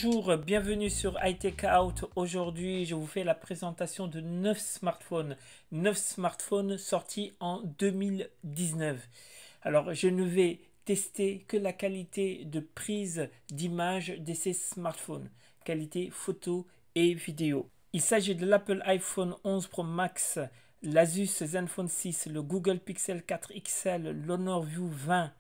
Bonjour, bienvenue sur iTech Out. Aujourd'hui, je vous fais la présentation de 9 smartphones. 9 smartphones sortis en 2019. Alors, je ne vais tester que la qualité de prise d'image de ces smartphones. Qualité photo et vidéo. Il s'agit de l'Apple iPhone 11 Pro Max, l'Asus Zenfone 6, le Google Pixel 4 XL, l'Honor View 20,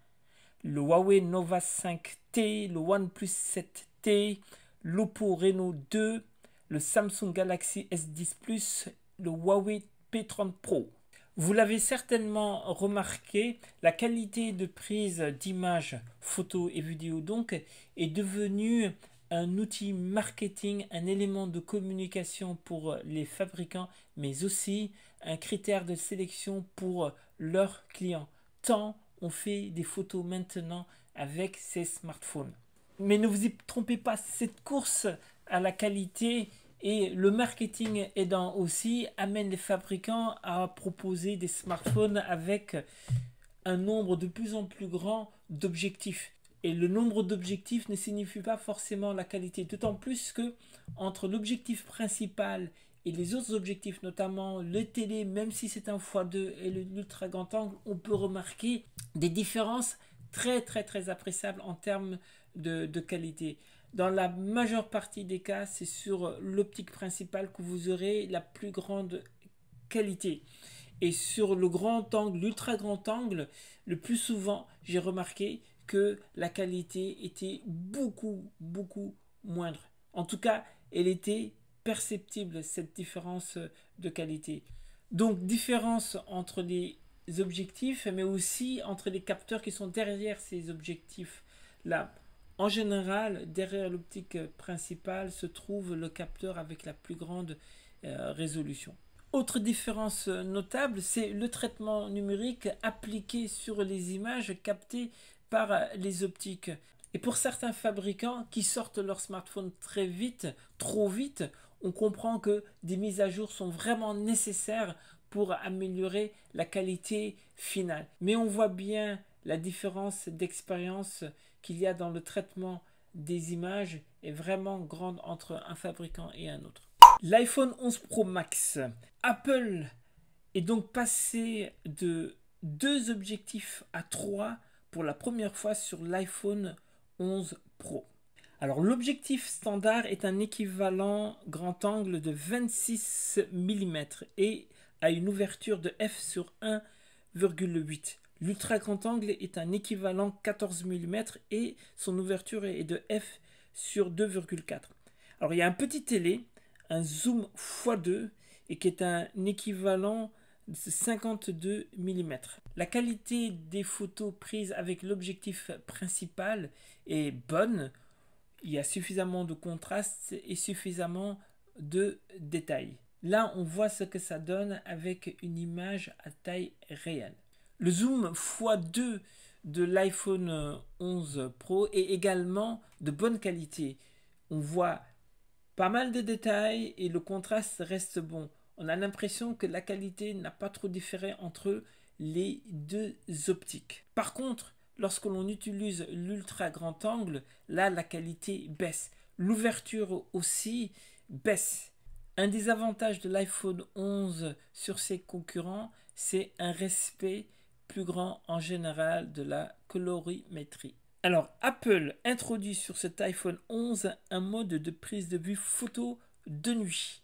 le Huawei Nova 5T, le OnePlus 7T, l'Oppo Reno 2, le Samsung Galaxy S10 Plus, le Huawei P30 Pro. Vous l'avez certainement remarqué, la qualité de prise d'image, photo et vidéo donc est devenue un outil marketing, un élément de communication pour les fabricants, mais aussi un critère de sélection pour leurs clients. Tant on fait des photos maintenant avec ces smartphones. Mais ne vous y trompez pas, cette course à la qualité et le marketing aidant aussi amène les fabricants à proposer des smartphones avec un nombre de plus en plus grand d'objectifs. Et le nombre d'objectifs ne signifie pas forcément la qualité, d'autant plus que entre l'objectif principal et les autres objectifs, notamment le télé, même si c'est un x2 et l'ultra grand angle, on peut remarquer des différences très appréciables en termes de qualité. Dans la majeure partie des cas, c'est sur l'optique principale que vous aurez la plus grande qualité. Et sur le grand angle, l'ultra grand angle, le plus souvent, j'ai remarqué que la qualité était beaucoup moindre. En tout cas, elle était perceptible, cette différence de qualité. Donc, différence entre les objectifs, mais aussi entre les capteurs qui sont derrière ces objectifs-là. En général, derrière l'optique principale se trouve le capteur avec la plus grande résolution. Autre différence notable, c'est le traitement numérique appliqué sur les images captées par les optiques. Et pour certains fabricants qui sortent leur smartphone très vite, trop vite, on comprend que des mises à jour sont vraiment nécessaires pour améliorer la qualité finale. Mais on voit bien la différence d'expérience qu'il y a dans le traitement des images est vraiment grande entre un fabricant et un autre. L'iPhone 11 Pro Max. Apple est donc passé de 2 objectifs à 3 pour la première fois sur l'iPhone 11 Pro. Alors l'objectif standard est un équivalent grand angle de 26 mm et a une ouverture de f sur 1,8. L'ultra grand angle est un équivalent 14 mm et son ouverture est de f sur 2,4. Alors il y a un petit télé, un zoom x2 et qui est un équivalent de 52 mm. La qualité des photos prises avec l'objectif principal est bonne. Il y a suffisamment de contraste et suffisamment de détails. Là, on voit ce que ça donne avec une image à taille réelle. Le zoom x2 de l'iPhone 11 Pro est également de bonne qualité. On voit pas mal de détails et le contraste reste bon. On a l'impression que la qualité n'a pas trop différé entre les deux optiques. Par contre, lorsque l'on utilise l'ultra grand angle, là la qualité baisse. L'ouverture aussi baisse. Un des avantages de l'iPhone 11 sur ses concurrents, c'est un respect plus grand en général de la colorimétrie. Alors, Apple introduit sur cet iPhone 11 un mode de prise de vue photo de nuit.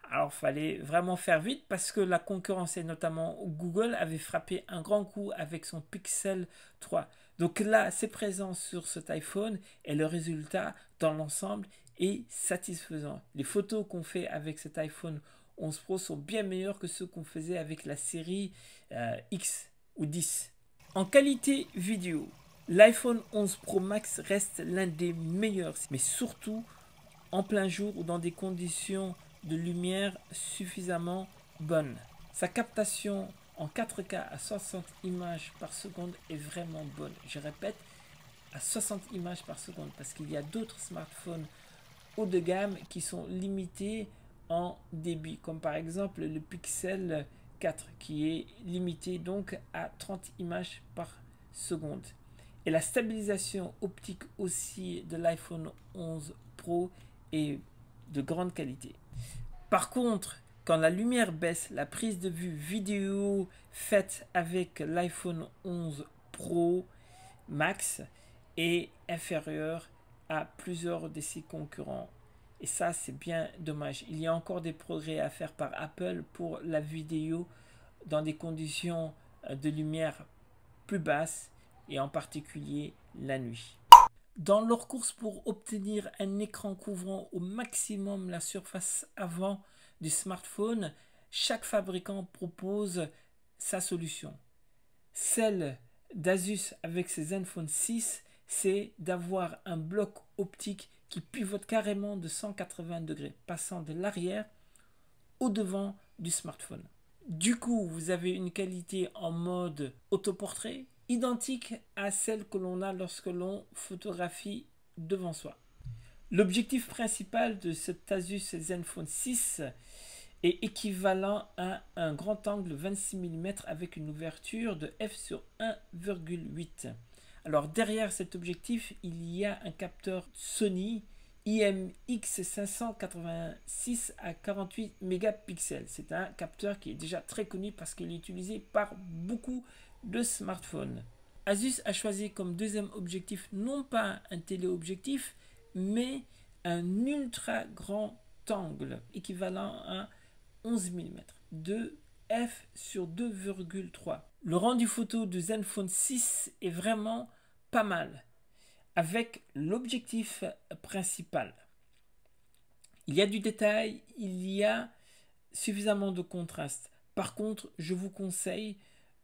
Alors, il fallait vraiment faire vite parce que la concurrence, et notamment Google, avait frappé un grand coup avec son Pixel 3. Donc là, c'est présent sur cet iPhone et le résultat dans l'ensemble est satisfaisant. Les photos qu'on fait avec cet iPhone 11 Pro sont bien meilleures que ceux qu'on faisait avec la série X ou 10. En qualité vidéo, l'iPhone 11 Pro Max reste l'un des meilleurs, mais surtout en plein jour ou dans des conditions de lumière suffisamment bonnes. Sa captation en 4K à 60 images par seconde est vraiment bonne. Je répète, à 60 images par seconde, parce qu'il y a d'autres smartphones haut de gamme qui sont limités en débit, comme par exemple le Pixel 4 qui est limité donc à 30 images par seconde. Et la stabilisation optique aussi de l'iPhone 11 Pro est de grande qualité. Par contre, quand la lumière baisse, la prise de vue vidéo faite avec l'iPhone 11 Pro Max est inférieure à plusieurs de ses concurrents. Et ça, c'est bien dommage. Il y a encore des progrès à faire par Apple pour la vidéo dans des conditions de lumière plus basses et en particulier la nuit. Dans leur course pour obtenir un écran couvrant au maximum la surface avant du smartphone, chaque fabricant propose sa solution. Celle d'Asus avec ses Zenfone 6, c'est d'avoir un bloc optique qui pivote carrément de 180 degrés, passant de l'arrière au devant du smartphone. Du coup, vous avez une qualité en mode autoportrait identique à celle que l'on a lorsque l'on photographie devant soi. L'objectif principal de cet Asus Zenfone 6 est équivalent à un grand angle 26 mm avec une ouverture de f sur 1,8. Alors derrière cet objectif, il y a un capteur Sony IMX586 à 48 mégapixels. C'est un capteur qui est déjà très connu parce qu'il est utilisé par beaucoup de smartphones. Asus a choisi comme deuxième objectif non pas un téléobjectif, mais un ultra grand angle équivalent à 11 mm de f sur 2,3. Le rendu photo du Zenfone 6 est vraiment pas mal avec l'objectif principal. Il y a du détail, il y a suffisamment de contraste. Par contre, je vous conseille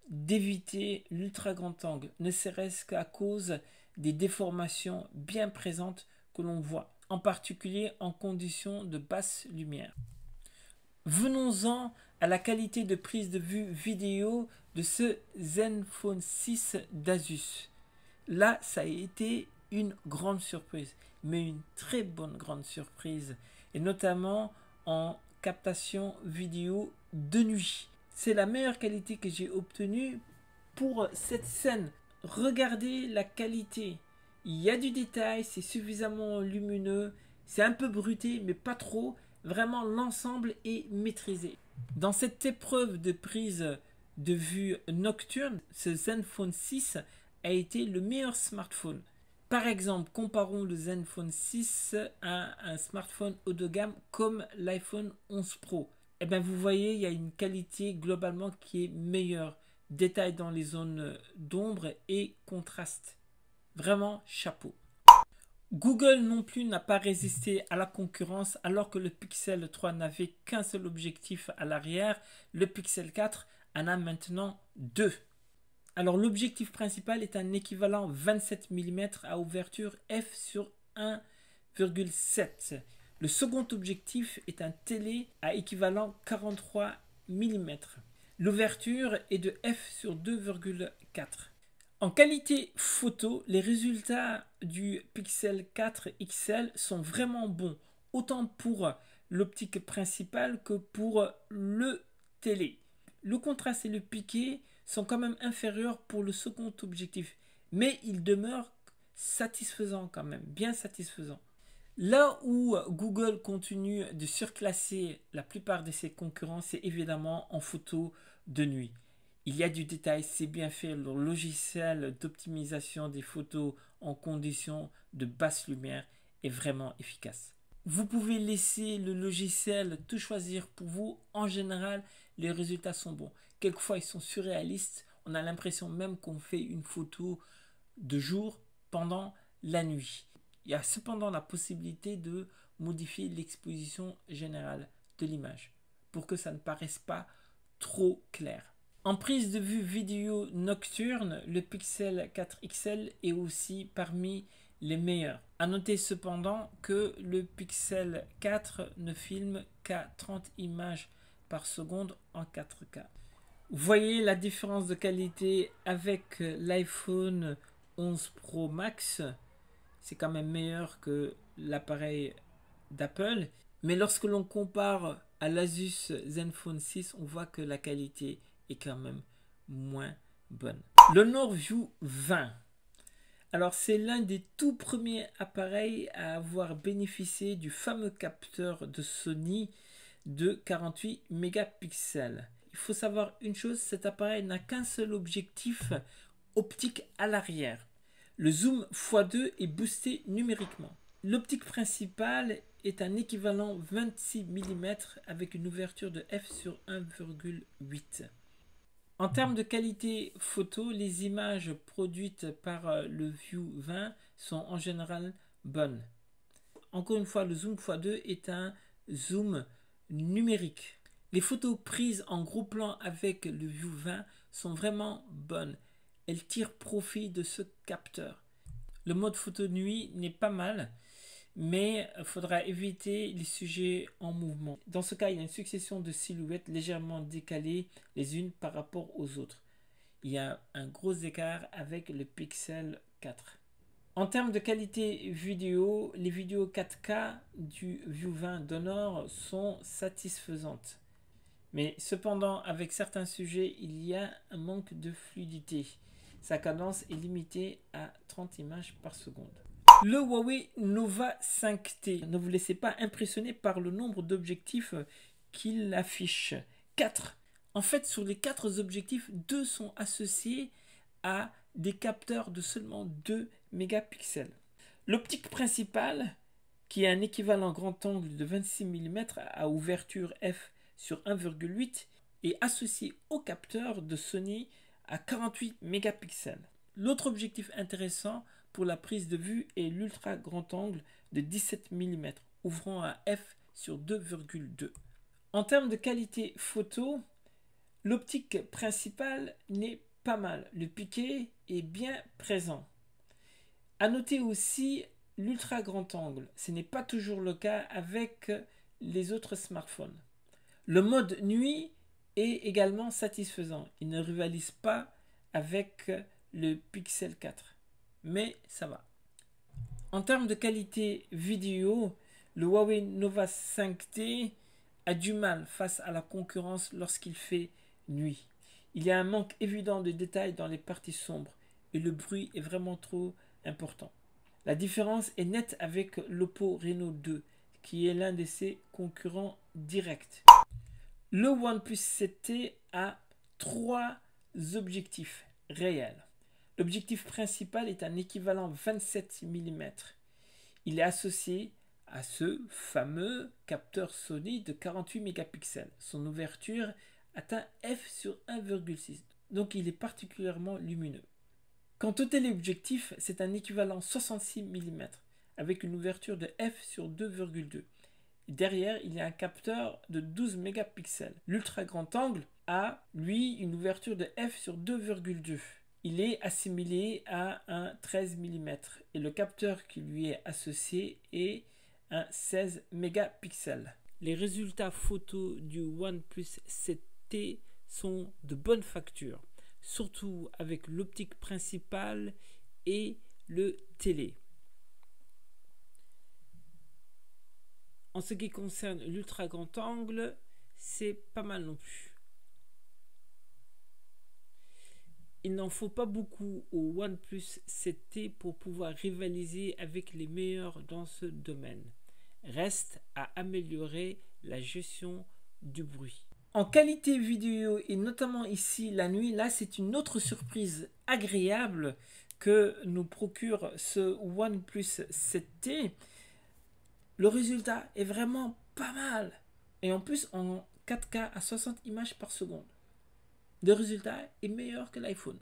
d'éviter l'ultra grand angle, ne serait-ce qu'à cause des déformations bien présentes que l'on voit, en particulier en conditions de basse lumière. Venons-en à la qualité de prise de vue vidéo de ce Zenfone 6 d'Asus. Là, ça a été une grande surprise, mais une très bonne grande surprise, et notamment en captation vidéo de nuit. C'est la meilleure qualité que j'ai obtenue pour cette scène. Regardez la qualité. Il y a du détail, c'est suffisamment lumineux, c'est un peu bruté, mais pas trop. Vraiment, l'ensemble est maîtrisé. Dans cette épreuve de prise de vue nocturne, ce Zenfone 6 a été le meilleur smartphone. Par exemple, comparons le Zenfone 6 à un smartphone haut de gamme comme l'iPhone 11 Pro. Et bien vous voyez, il y a une qualité globalement qui est meilleure. Détail dans les zones d'ombre et contraste. Vraiment, chapeau. Google non plus n'a pas résisté à la concurrence alors que le Pixel 3 n'avait qu'un seul objectif à l'arrière. Le Pixel 4 en a maintenant deux. Alors l'objectif principal est un équivalent 27 mm à ouverture f sur 1,7. Le second objectif est un télé à équivalent 43 mm. L'ouverture est de f sur 2,4. En qualité photo, les résultats du Pixel 4 XL sont vraiment bons, autant pour l'optique principale que pour le télé. Le contraste et le piqué sont quand même inférieurs pour le second objectif, mais ils demeurent satisfaisants quand même, bien satisfaisants. Là où Google continue de surclasser la plupart de ses concurrents, c'est évidemment en photo de nuit. Il y a du détail, c'est bien fait, le logiciel d'optimisation des photos en conditions de basse lumière est vraiment efficace. Vous pouvez laisser le logiciel tout choisir pour vous. En général, les résultats sont bons. Quelquefois, ils sont surréalistes. On a l'impression même qu'on fait une photo de jour pendant la nuit. Il y a cependant la possibilité de modifier l'exposition générale de l'image pour que ça ne paraisse pas trop clair. En prise de vue vidéo nocturne, le Pixel 4 XL est aussi parmi les meilleurs. A noter cependant que le Pixel 4 ne filme qu'à 30 images par seconde en 4K. Vous voyez la différence de qualité avec l'iPhone 11 Pro Max. C'est quand même meilleur que l'appareil d'Apple. Mais lorsque l'on compare à l'Asus Zenfone 6, on voit que la qualité est quand même moins bonne. L'Honor View 20. Alors c'est l'un des tout premiers appareils à avoir bénéficié du fameux capteur de Sony de 48 mégapixels. Il faut savoir une chose, cet appareil n'a qu'un seul objectif optique à l'arrière. Le zoom x2 est boosté numériquement. L'optique principale est un équivalent 26 mm avec une ouverture de f sur 1,8. En termes de qualité photo, les images produites par le View 20 sont en général bonnes. Encore une fois, le zoom x2 est un zoom numérique. Les photos prises en gros plan avec le View 20 sont vraiment bonnes. Elles tirent profit de ce capteur. Le mode photo nuit n'est pas mal, mais il faudra éviter les sujets en mouvement. Dans ce cas, il y a une succession de silhouettes légèrement décalées les unes par rapport aux autres. Il y a un gros écart avec le Pixel 4. En termes de qualité vidéo, les vidéos 4K du View 20 d'Honor sont satisfaisantes. Mais cependant, avec certains sujets, il y a un manque de fluidité. Sa cadence est limitée à 30 images par seconde. Le Huawei Nova 5T. Ne vous laissez pas impressionner par le nombre d'objectifs qu'il affiche. 4. En fait, sur les 4 objectifs, 2 sont associés à des capteurs de seulement 2 mégapixels. L'optique principale, qui est un équivalent grand angle de 26 mm à ouverture f sur 1,8, est associée au capteur de Sony à 48 mégapixels. L'autre objectif intéressant pour la prise de vue est l'ultra grand angle de 17 mm, ouvrant à f sur 2,2. En termes de qualité photo, l'optique principale n'est pas mal. Le piqué est bien présent. À noter aussi l'ultra grand angle. Ce n'est pas toujours le cas avec les autres smartphones. Le mode nuit est également satisfaisant. Il ne rivalise pas avec le Pixel 4, mais ça va. En termes de qualité vidéo, le Huawei Nova 5T a du mal face à la concurrence lorsqu'il fait nuit. Il y a un manque évident de détails dans les parties sombres et le bruit est vraiment trop important. La différence est nette avec l'Oppo Reno 2, qui est l'un de ses concurrents directs. Le OnePlus 7T a 3 objectifs réels. L'objectif principal est un équivalent 27 mm. Il est associé à ce fameux capteur Sony de 48 mégapixels. Son ouverture atteint f sur 1,6, donc il est particulièrement lumineux. Quant au téléobjectif, c'est un équivalent 66 mm avec une ouverture de f sur 2,2. Derrière, il y a un capteur de 12 mégapixels. L'ultra grand angle a, lui, une ouverture de f sur 2,2. Il est assimilé à un 13 mm et le capteur qui lui est associé est un 16 mégapixels. Les résultats photos du OnePlus 7T sont de bonne facture, surtout avec l'optique principale et le télé. En ce qui concerne l'ultra grand angle, c'est pas mal non plus. Il n'en faut pas beaucoup au OnePlus 7T pour pouvoir rivaliser avec les meilleurs dans ce domaine. Reste à améliorer la gestion du bruit. En qualité vidéo et notamment ici la nuit, là c'est une autre surprise agréable que nous procure ce OnePlus 7T. Le résultat est vraiment pas mal. Et en plus en 4K à 60 images par seconde. Le résultat est meilleur que l'iPhone.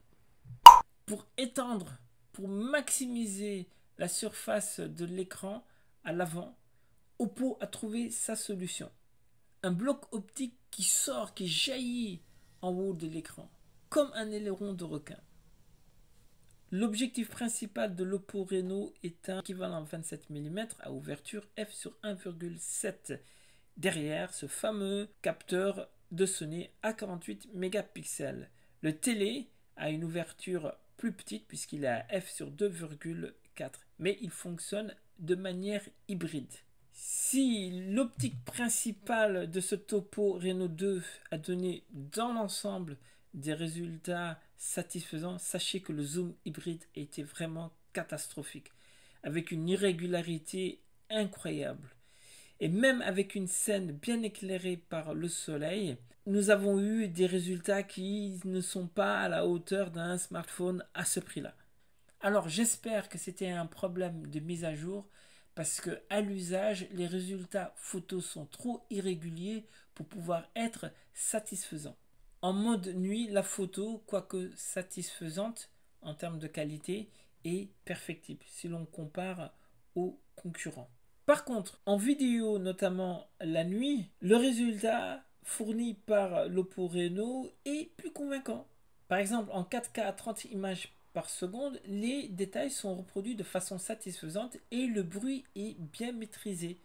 Pour étendre, pour maximiser la surface de l'écran à l'avant, Oppo a trouvé sa solution. Un bloc optique qui sort, qui jaillit en haut de l'écran, comme un aileron de requin. L'objectif principal de l'Oppo Reno est un équivalent 27 mm à ouverture f sur 1,7. Derrière ce fameux capteur de Sony à 48 mégapixels. Le télé a une ouverture plus petite puisqu'il est à f sur 2,4, mais il fonctionne de manière hybride. Si l'optique principale de ce Oppo Reno 2 a donné dans l'ensemble des résultats satisfaisants, sachez que le zoom hybride était vraiment catastrophique, avec une irrégularité incroyable. Et même avec une scène bien éclairée par le soleil, nous avons eu des résultats qui ne sont pas à la hauteur d'un smartphone à ce prix-là. Alors j'espère que c'était un problème de mise à jour parce que à l'usage, les résultats photos sont trop irréguliers pour pouvoir être satisfaisants. En mode nuit, la photo, quoique satisfaisante en termes de qualité, est perfectible si l'on compare aux concurrents. Par contre, en vidéo, notamment la nuit, le résultat fourni par l'Oppo Reno est plus convaincant. Par exemple, en 4K à 30 images par seconde, les détails sont reproduits de façon satisfaisante et le bruit est bien maîtrisé.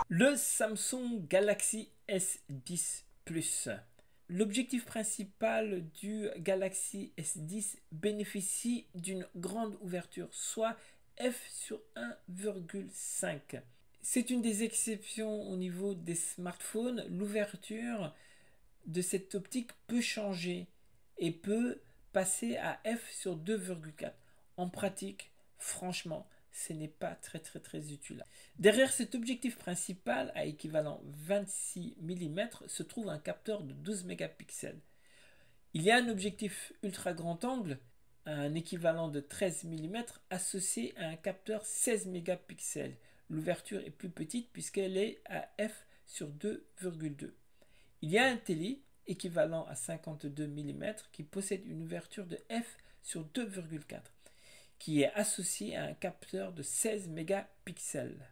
Le Samsung Galaxy S10 Plus. L'objectif principal du Galaxy S10 bénéficie d'une grande ouverture, soit f sur 1,5. C'est une des exceptions au niveau des smartphones. L'ouverture de cette optique peut changer et peut passer à f sur 2,4. En pratique, franchement, ce n'est pas très utile. Derrière cet objectif principal à équivalent 26 mm se trouve un capteur de 12 mégapixels. Il y a un objectif ultra grand angle, un équivalent de 13 mm associé à un capteur 16 mégapixels. L'ouverture est plus petite puisqu'elle est à f sur 2,2. Il y a un télé équivalent à 52 mm qui possède une ouverture de f sur 2,4 qui est associé à un capteur de 16 mégapixels.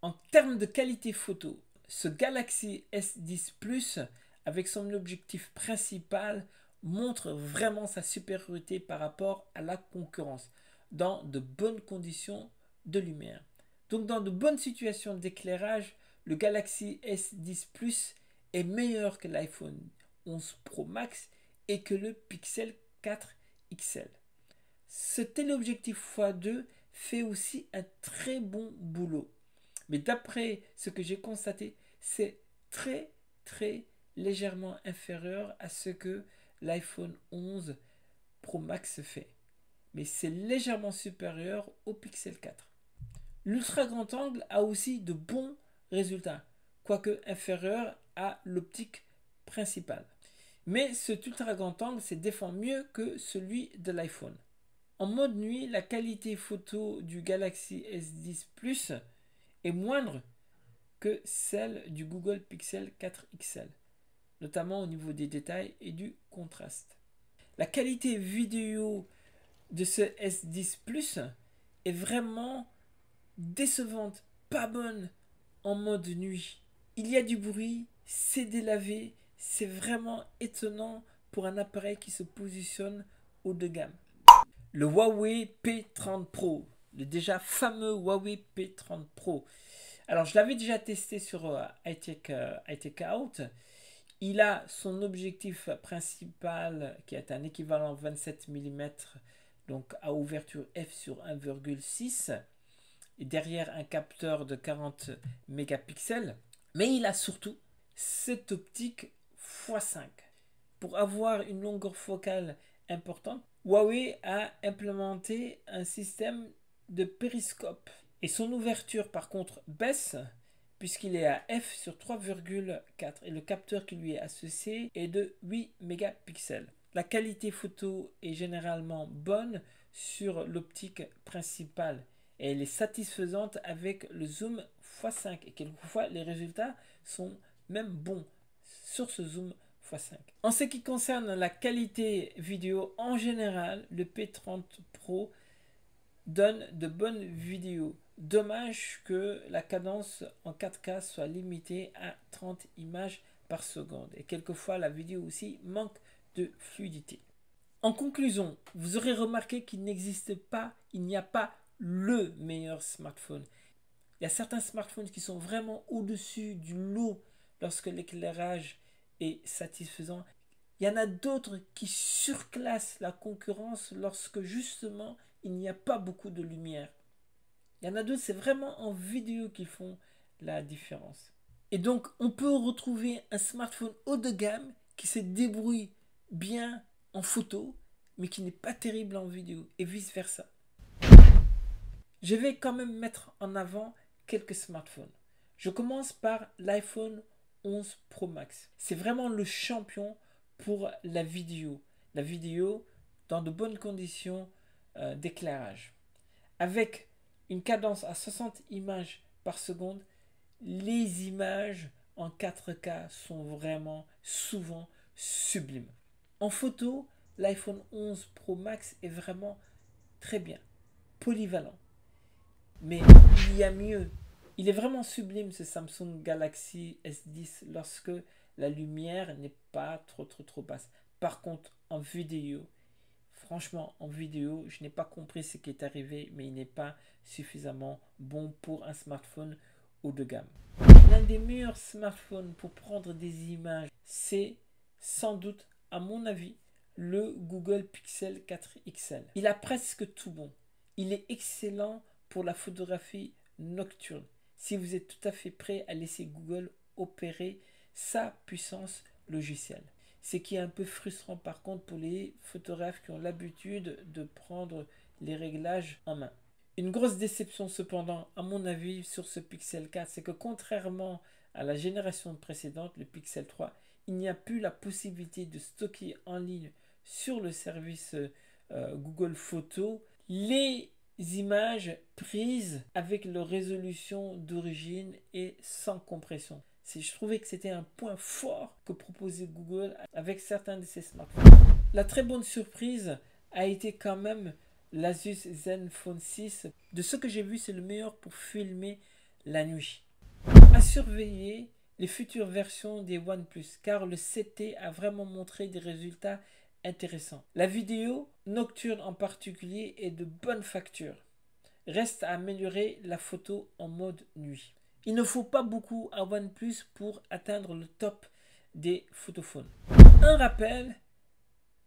En termes de qualité photo, ce Galaxy S10 Plus, avec son objectif principal, montre vraiment sa supériorité par rapport à la concurrence dans de bonnes conditions de lumière. Donc dans de bonnes situations d'éclairage, le Galaxy S10 Plus est meilleur que l'iPhone 11 Pro Max et que le Pixel 4 XL. Ce téléobjectif x2 fait aussi un très bon boulot. Mais d'après ce que j'ai constaté, c'est très légèrement inférieur à ce que l'iPhone 11 Pro Max fait. Mais c'est légèrement supérieur au Pixel 4. L'ultra grand angle a aussi de bons résultats, quoique inférieur à l'optique principale. Mais cet ultra grand angle se défend mieux que celui de l'iPhone. En mode nuit, la qualité photo du Galaxy S10 Plus est moindre que celle du Google Pixel 4 XL, notamment au niveau des détails et du contraste. La qualité vidéo de ce S10 Plus est vraiment décevante, pas bonne en mode nuit. Il y a du bruit, c'est délavé, c'est vraiment étonnant pour un appareil qui se positionne haut de gamme. Le Huawei P30 Pro, le déjà fameux Huawei P30 Pro. Alors je l'avais déjà testé sur iTech Out. Il a son objectif principal qui est un équivalent 27 mm, donc à ouverture f sur 1,6 et derrière un capteur de 40 mégapixels. Mais il a surtout cette optique x5. Pour avoir une longueur focale importante, Huawei a implémenté un système de périscope. Et son ouverture par contre baisse puisqu'il est à f sur 3,4 et le capteur qui lui est associé est de 8 mégapixels. La qualité photo est généralement bonne sur l'optique principale et elle est satisfaisante avec le zoom x5 et quelquefois les résultats sont même bons sur ce zoom x5. En ce qui concerne la qualité vidéo en général, le P30 Pro donne de bonnes vidéos. Dommage que la cadence en 4K soit limitée à 30 images par seconde et quelquefois la vidéo aussi manque de fluidité. En conclusion, vous aurez remarqué qu'il n'existe pas, il n'y a pas le meilleur smartphone. Il y a certains smartphones qui sont vraiment au-dessus du lot lorsque l'éclairage est satisfaisant. Il y en a d'autres qui surclassent la concurrence lorsque justement il n'y a pas beaucoup de lumière. Il y en a d'autres, c'est vraiment en vidéo qu'ils font la différence. Et donc on peut retrouver un smartphone haut de gamme qui se débrouille bien en photo, mais qui n'est pas terrible en vidéo, et vice versa. Je vais quand même mettre en avant quelques smartphones. Je commence par l'iPhone 11 Pro Max. C'est vraiment le champion pour la vidéo. La vidéo dans de bonnes conditions d'éclairage. Avec une cadence à 60 images par seconde, les images en 4K sont vraiment souvent sublimes. En photo, l'iPhone 11 Pro Max est vraiment très bien, polyvalent. Mais il y a mieux. Il est vraiment sublime ce Samsung Galaxy S10 lorsque la lumière n'est pas trop basse. Par contre, en vidéo, franchement, en vidéo, je n'ai pas compris ce qui est arrivé, mais il n'est pas suffisamment bon pour un smartphone haut de gamme. L'un des meilleurs smartphones pour prendre des images, c'est sans doute, à mon avis, le Google Pixel 4 XL. Il a presque tout bon. Il est excellent pour la photographie nocturne. Si vous êtes tout à fait prêt à laisser Google opérer sa puissance logicielle. Ce qui est un peu frustrant par contre pour les photographes qui ont l'habitude de prendre les réglages en main. Une grosse déception cependant, à mon avis, sur ce Pixel 4, c'est que contrairement à la génération précédente, le Pixel 3, il n'y a plus la possibilité de stocker en ligne sur le service Google Photos les images prises avec leur résolution d'origine et sans compression. Je trouvais que c'était un point fort que proposait Google avec certains de ses smartphones. La très bonne surprise a été quand même l'Asus Zenfone 6. De ce que j'ai vu, c'est le meilleur pour filmer la nuit. À surveiller les futures versions des OnePlus, car le 7T a vraiment montré des résultats intéressants. La vidéo nocturne en particulier est de bonne facture. Reste à améliorer la photo en mode nuit. Il ne faut pas beaucoup à OnePlus pour atteindre le top des photophones. Un rappel,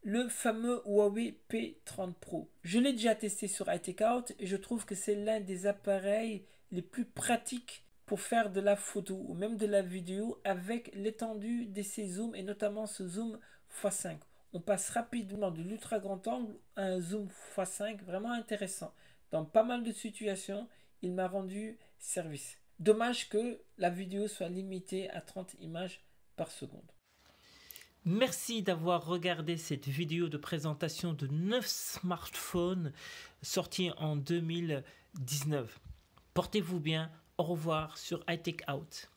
le fameux Huawei P30 Pro. Je l'ai déjà testé sur iTakeOut et je trouve que c'est l'un des appareils les plus pratiques pour faire de la photo ou même de la vidéo avec l'étendue de ses zooms et notamment ce zoom x5. On passe rapidement de l'ultra grand angle à un zoom x5 vraiment intéressant. Dans pas mal de situations, il m'a rendu service. Dommage que la vidéo soit limitée à 30 images par seconde. Merci d'avoir regardé cette vidéo de présentation de 9 smartphones sortis en 2019. Portez-vous bien. Au revoir sur iTakeOut.